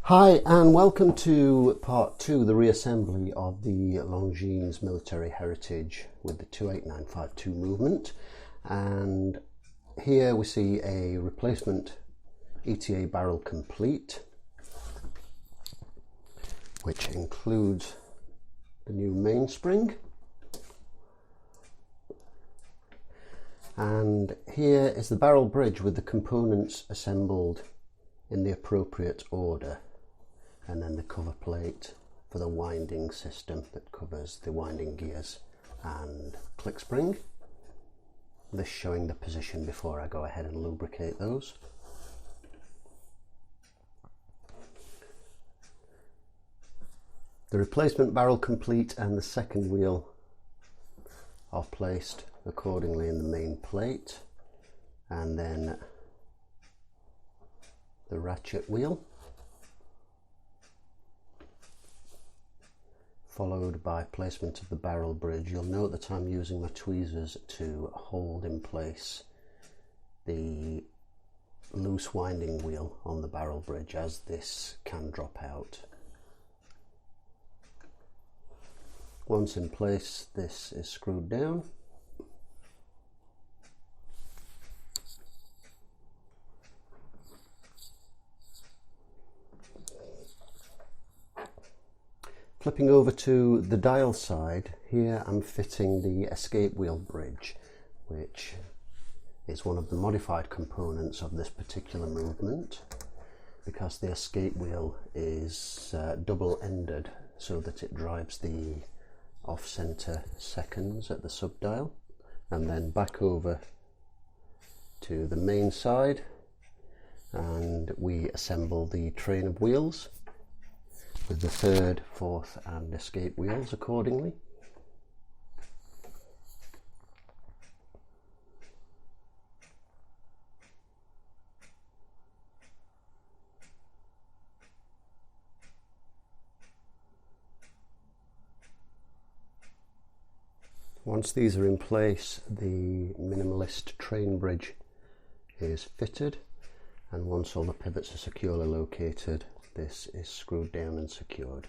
Hi and welcome to part 2, the reassembly of the Longines military heritage with the 28952 movement. And here we see a replacement ETA barrel complete, which includes the new mainspring. And here is the barrel bridge with the components assembled in the appropriate order. And then the cover plate for the winding system that covers the winding gears and click spring. This showing the position before I go ahead and lubricate those. The replacement barrel complete and the second wheel are placed accordingly in the main plate, and then the ratchet wheel, followed by placement of the barrel bridge. You'll note that I'm using my tweezers to hold in place the loose winding wheel on the barrel bridge, as this can drop out. Once in place, this is screwed down. Flipping over to the dial side, here I'm fitting the escape wheel bridge, which is one of the modified components of this particular movement, because the escape wheel is double-ended so that it drives the off-center seconds at the subdial. And then back over to the main side, and we assemble the train of wheels with the third, fourth and escape wheels accordingly. Once these are in place, the minimalist train bridge is fitted, and once all the pivots are securely located, this is screwed down and secured.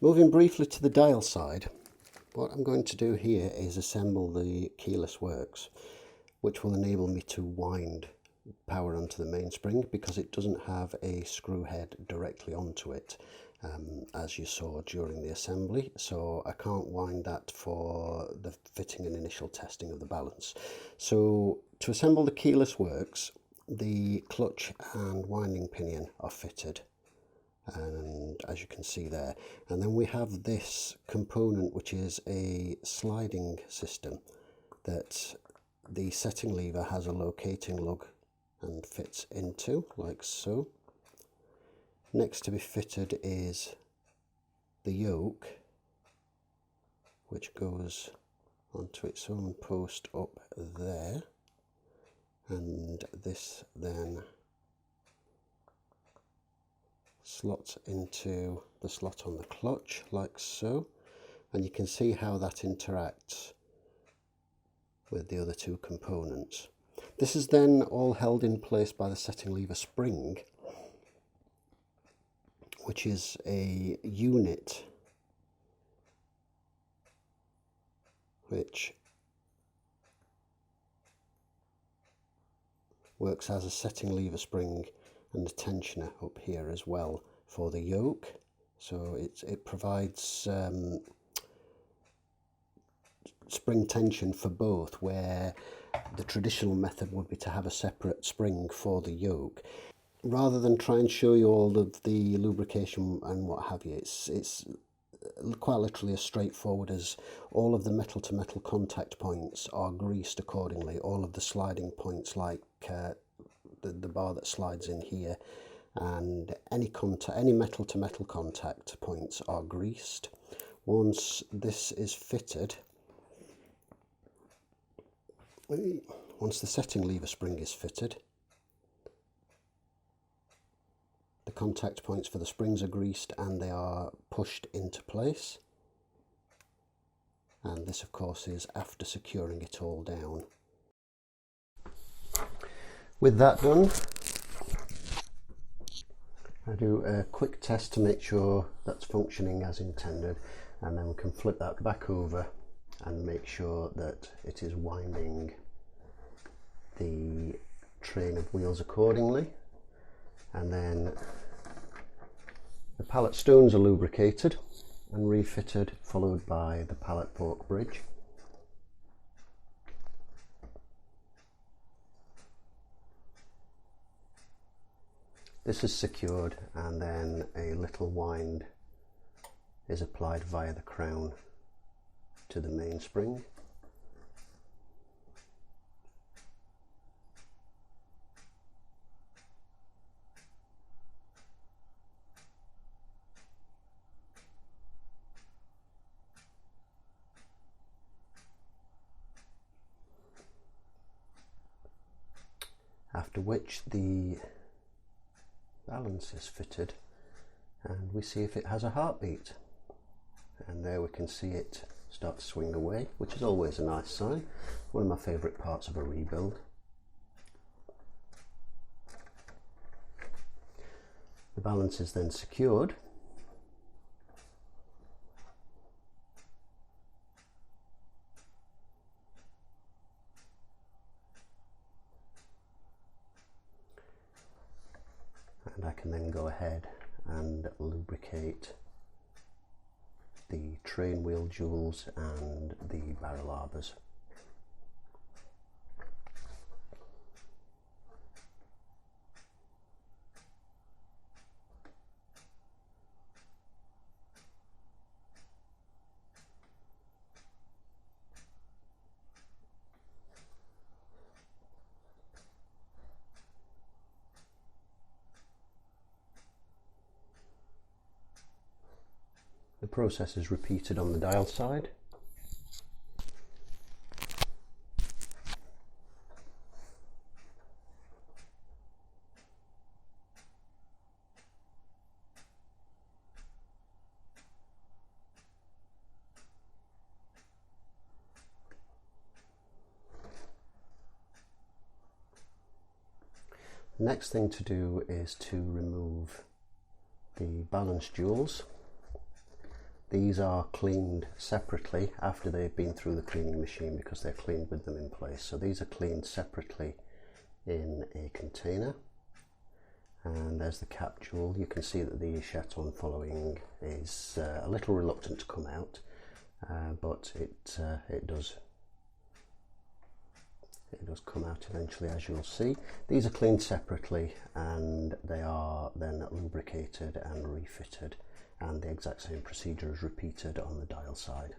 Moving briefly to the dial side, what I'm going to do here is assemble the keyless works, which will enable me to wind power onto the mainspring, because it doesn't have a screw head directly onto it, as you saw during the assembly, so I can't wind that for the fitting and initial testing of the balance. So to assemble the keyless works, the clutch and winding pinion are fitted, and as you can see there, and then we have this component which is a sliding system that the setting lever has a locating lug and fits into, like so. Next to be fitted is the yoke, which goes onto its own post up there, and this then slots into the slot on the clutch, like so, and you can see how that interacts with the other two components. This is then all held in place by the setting lever spring, which is a unit which works as a setting lever spring and a tensioner up here as well for the yoke. So it provides spring tension for both, where the traditional method would be to have a separate spring for the yoke. Rather than try and show you all of the lubrication and what have you, it's quite literally as straightforward as all of the metal to metal contact points are greased accordingly. All of the sliding points, like the bar that slides in here, and any metal to metal contact points are greased. Once this is fitted, once the setting lever spring is fitted, the contact points for the springs are greased and they are pushed into place. And this of course is after securing it all down. With that done, I do a quick test to make sure that's functioning as intended, and then we can flip that back over and make sure that it is winding the train of wheels accordingly. And then the pallet stones are lubricated and refitted, followed by the pallet fork bridge. This is secured, and then a little wind is applied via the crown to the mainspring. After which the balance is fitted and we see if it has a heartbeat, and there we can see it start to swing away, which is always a nice sign. One of my favourite parts of a rebuild. The balance is then secured, and I can then go ahead and lubricate the train wheel jewels and the barrel arbors. The process is repeated on the dial side. The next thing to do is to remove the balance jewels. These are cleaned separately after they've been through the cleaning machine, because they're cleaned with them in place. So these are cleaned separately in a container. And there's the cap jewel. You can see that the chaton following is a little reluctant to come out, but it does come out eventually, as you'll see. These are cleaned separately and they are then lubricated and refitted, and the exact same procedure is repeated on the dial side.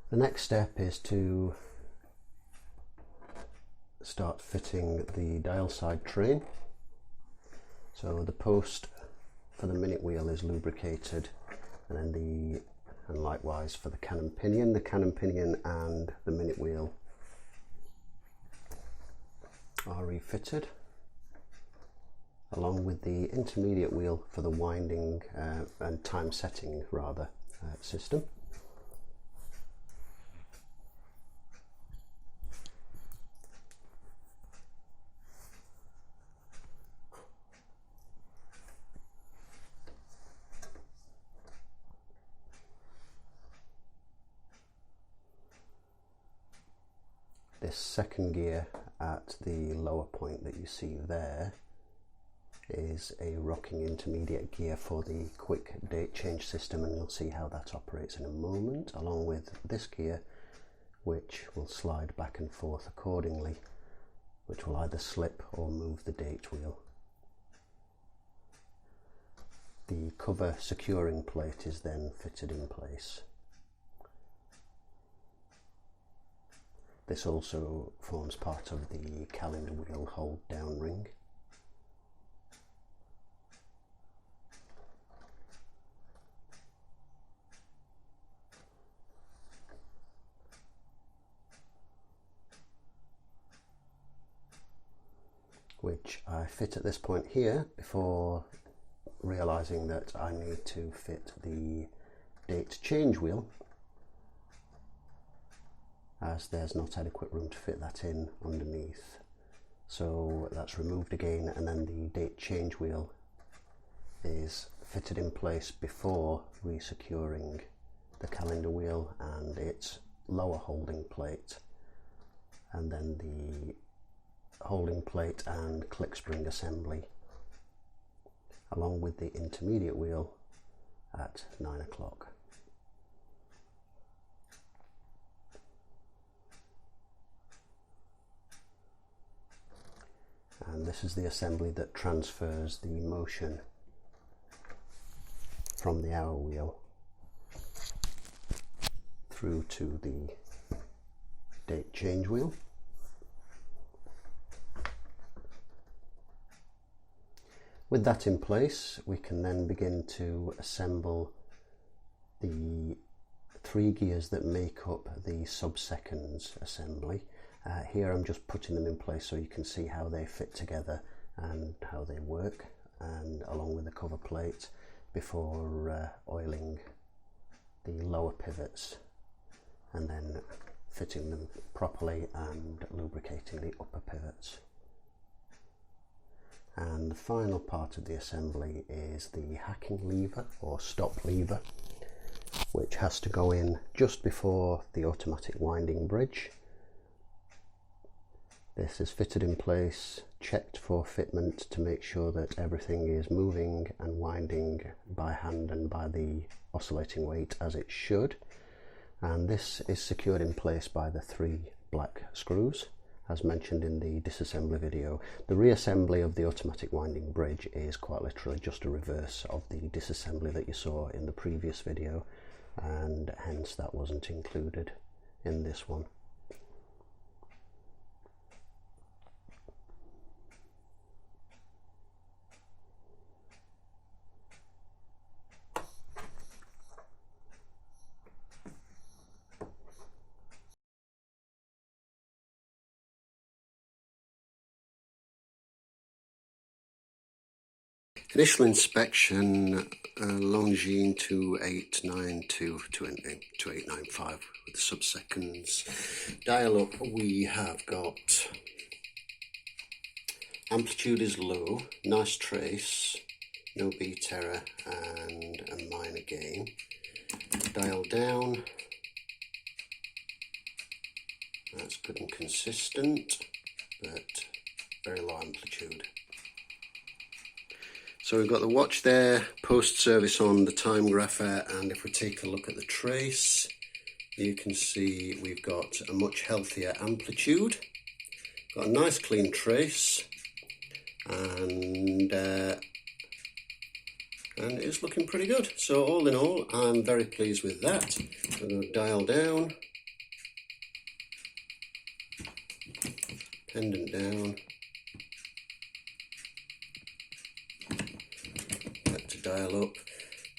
The next step is to start fitting the dial side train. So the post for the minute wheel is lubricated, and then and likewise for the cannon pinion. The cannon pinion and the minute wheel are refitted, along with the intermediate wheel for the winding and time setting rather system. This second gear at the lower point that you see there is a rocking intermediate gear for the quick date change system, and you'll see how that operates in a moment, along with this gear which will slide back and forth accordingly, which will either slip or move the date wheel. The cover securing plate is then fitted in place. This also forms part of the calendar wheel hold down ring. which I fit at this point here before realizing that I need to fit the date change wheel, as there's not adequate room to fit that in underneath. So that's removed again, and then the date change wheel is fitted in place before resecuring the calendar wheel and its lower holding plate, and then the holding plate and click spring assembly along with the intermediate wheel at 9 o'clock. And this is the assembly that transfers the motion from the hour wheel through to the date change wheel. With that in place, we can then begin to assemble the 3 gears that make up the sub-seconds assembly. Here I'm just putting them in place so you can see how they fit together and how they work, and along with the cover plate, before oiling the lower pivots and then fitting them properly and lubricating the upper pivots. And the final part of the assembly is the hacking lever or stop lever, which has to go in just before the automatic winding bridge. This is fitted in place, checked for fitment to make sure that everything is moving and winding by hand and by the oscillating weight as it should. And this is secured in place by the 3 black screws, as mentioned in the disassembly video. The reassembly of the automatic winding bridge is quite literally just a reverse of the disassembly that you saw in the previous video, and hence that wasn't included in this one. Initial inspection, Longines 2892-2895 with the sub-seconds. Dial up, we have got amplitude is low, nice trace, no beat error and a minor gain. Dial down, that's good and consistent, but very low amplitude. So we've got the watch there, post-service on the time grapher, and if we take a look at the trace, you can see we've got a much healthier amplitude, got a nice clean trace, and it's looking pretty good. So all in all, I'm very pleased with that. I'm going to dial down, pendant down, dial up.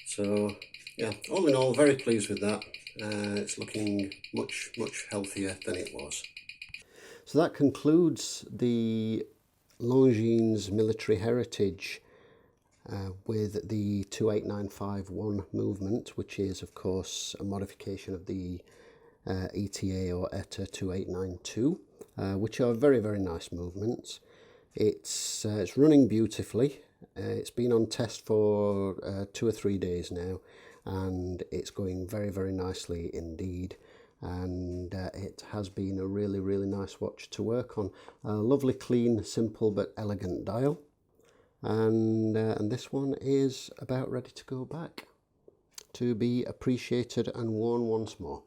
So yeah, all in all, very pleased with that. It's looking much healthier than it was. So that concludes the Longines Military Heritage with the 28951 movement, which is of course a modification of the ETA or ETA 2892, which are very nice movements. It's running beautifully. It's been on test for 2 or 3 days now, and it's going very nicely indeed, and it has been a really nice watch to work on. A lovely, clean, simple but elegant dial, and this one is about ready to go back to be appreciated and worn once more.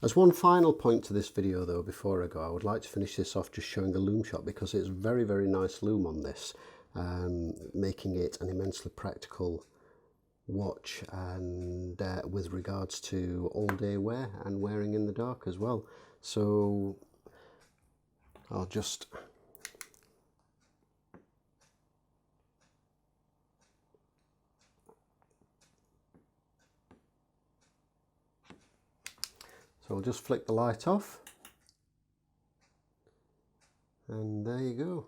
As one final point to this video though, before I go, I would like to finish this off just showing a loom shot, because it's very nice loom on this, making it an immensely practical watch, and with regards to all day wear and wearing in the dark as well. So I'll just flick the light off, and there you go.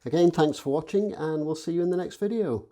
Again, thanks for watching, and we'll see you in the next video.